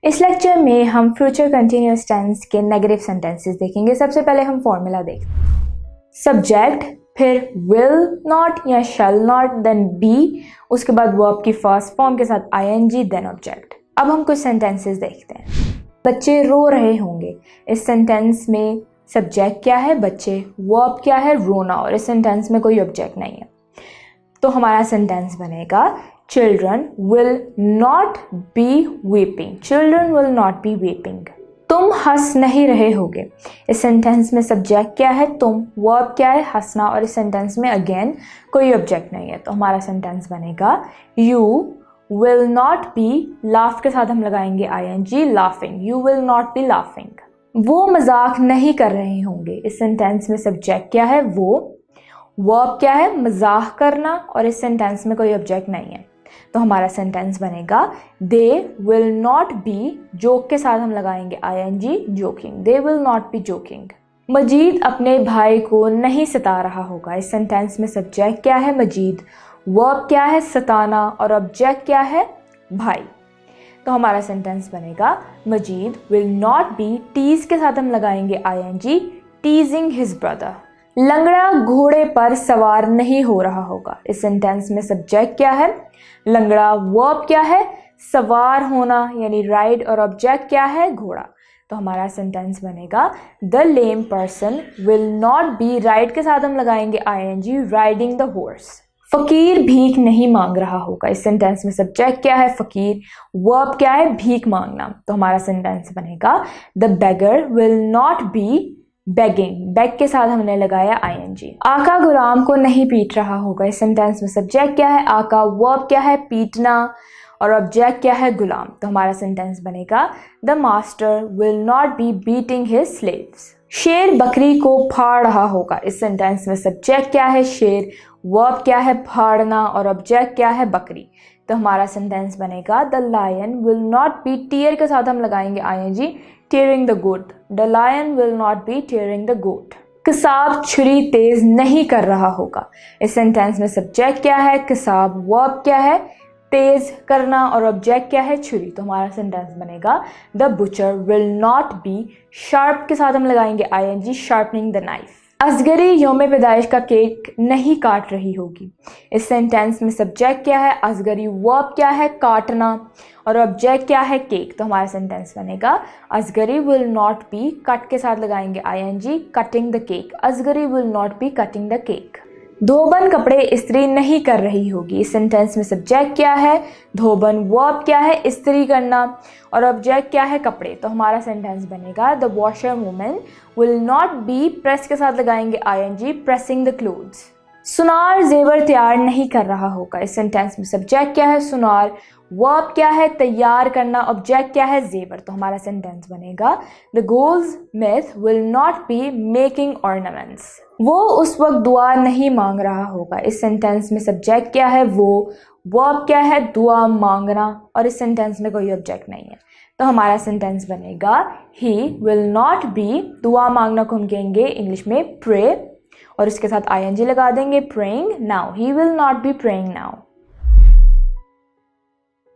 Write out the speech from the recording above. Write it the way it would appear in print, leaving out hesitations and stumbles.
इस लेक्चर में हम फ्यूचर कंटिन्यूअस टेंस के नेगेटिव सेंटेंसेस देखेंगे। सबसे पहले हम फॉर्मूला देखते हैं। सब्जेक्ट, फिर विल नॉट या शैल नॉट, देन बी, उसके बाद वर्ब की फर्स्ट फॉर्म के साथ आईएनजी, देन ऑब्जेक्ट। अब हम कुछ सेंटेंसेस देखते हैं। बच्चे रो रहे होंगे। इस सेंटेंस में सब्जेक्ट क्या है? बच्चे। वर्ब क्या है? रोना। और इस सेंटेंस में कोई ऑब्जेक्ट नहीं है, तो हमारा सेंटेंस बनेगा Children will not be weeping. Children will not be weeping. तुम हंस नहीं रहे होगे। इस सेंटेंस में सब्जेक्ट क्या है? तुम। वर्ब क्या है? हंसना। और इस सेंटेंस में अगेन कोई ऑब्जेक्ट नहीं है, तो हमारा सेंटेंस बनेगा You will not be, laugh के साथ हम लगाएंगे ing, laughing. You will not be laughing. वो मजाक नहीं कर रहे होंगे। इस सेंटेंस में सब्जेक्ट क्या है? वो। वर्ब क्या है? मजाक करना। और इस सेंटेंस में कोई ऑब्जेक्ट नहीं है, तो हमारा सेंटेंस बनेगा they will not be, joke के साथ हम लगाएंगे ING, joking. They will not be joking. Majid अपने भाई को नहीं सता रहा होगा। इस सेंटेंस में सब्जेक्ट क्या है? मजीद। वर्ब क्या है? सताना। और ऑब्जेक्ट क्या है? भाई। तो हमारा सेंटेंस बनेगा मजीद विल नॉट बी, टीज के साथ हम लगाएंगे आईएनजी, टीजिंग हिज ब्रदर। लंगड़ा घोड़े पर सवार नहीं हो रहा होगा। इस सेंटेंस में सब्जेक्ट क्या है? लंगड़ा। वर्ब क्या है? सवार होना यानी राइड। और ऑब्जेक्ट क्या है? घोड़ा। तो हमारा सेंटेंस बनेगा the lame person will not B, ride के साथ हम लगाएंगे आईएनजी, राइडिंग द हॉर्स। फकीर भीख नहीं मांग रहा होगा। इस सेंटेंस में सब्जेक्ट क्या है? फकीर। वर्ब क्या है? भीख मांगना। तो हमारा सेंटेंस बनेगा the beggar will not be begging. Beg के साथ हमने लगाया आईएनजी। आका गुलाम को नहीं पीट रहा होगा। इस सेंटेंस में सब्जेक्ट क्या है? आका। वर्ब क्या है? पीटना। और ऑब्जेक्ट क्या है? गुलाम। तो हमारा सेंटेंस बनेगा the master will not be beating his slaves. शेर बकरी को फाड़ रहा होगा। इस सेंटेंस में सब्जेक्ट क्या है? शेर। वर्ब क्या है? फाड़ना। और ऑब्जेक्ट क्या है? बकरी। तो हमारा सेंटेंस बनेगा the lion will not be, tear के साथ हम लगाएंगे ING, tearing the goat. The lion will not be tearing the goat. किसाब छुरी तेज नहीं कर रहा होगा। इस सेंटेंस में सब्जेक्ट क्या है? किसाब। वर्ब क्या है? तेज करना। और ऑब्जेक्ट क्या है? छुरी। तो हमारा सेंटेंस बनेगा the butcher will not be, sharp के साथ हम लगाएंगे ING, sharpening the knife. Asgari यौम पैदाइश का केक नहीं काट रही होगी। इस सेंटेंस में सब्जेक्ट क्या है? असगरी। वर्ब क्या है? काटना। और ऑब्जेक्ट क्या है? केक। तो हमारा सेंटेंस बनेगा Asghari will not be, cut के साथ लगाएंगे ING, cutting the cake. Asghari will not be cutting the cake. धोबन कपड़े इस्त्री नहीं कर रही होगी। इस सेंटेंस में सब्जेक्ट क्या है? धोबन। वर्ब क्या है? इस्त्री करना। और ऑब्जेक्ट क्या है? कपड़े। तो हमारा सेंटेंस बनेगा the washer woman will not B, press के साथ लगाएंगे आईएनजी, प्रेसिंग द क्लोथ्स। सुनार जेवर तैयार नहीं कर रहा होगा। इस सेंटेंस में सब्जेक्ट क्या है? सुनार। वर्ब क्या है? तैयार करना। ऑब्जेक्ट क्या है? जेवर। तो हमारा सेंटेंस बनेगा the Goldsmith will not be making ornaments. वो उस वक्त दुआ नहीं मांग रहा होगा। इस सेंटेंस में सब्जेक्ट क्या है? वो। वर्ब क्या है? दुआ मांगना। और इस सेंटेंस में कोई ऑब्जेक्ट नहीं है, तो हमारा सेंटेंस बनेगा ही विल नॉट बी, दुआ मांगना को हम कहेंगे इंग्लिश में प्रे, और इसके साथ आईएनजी लगा देंगे, praying now. He will not B praying now.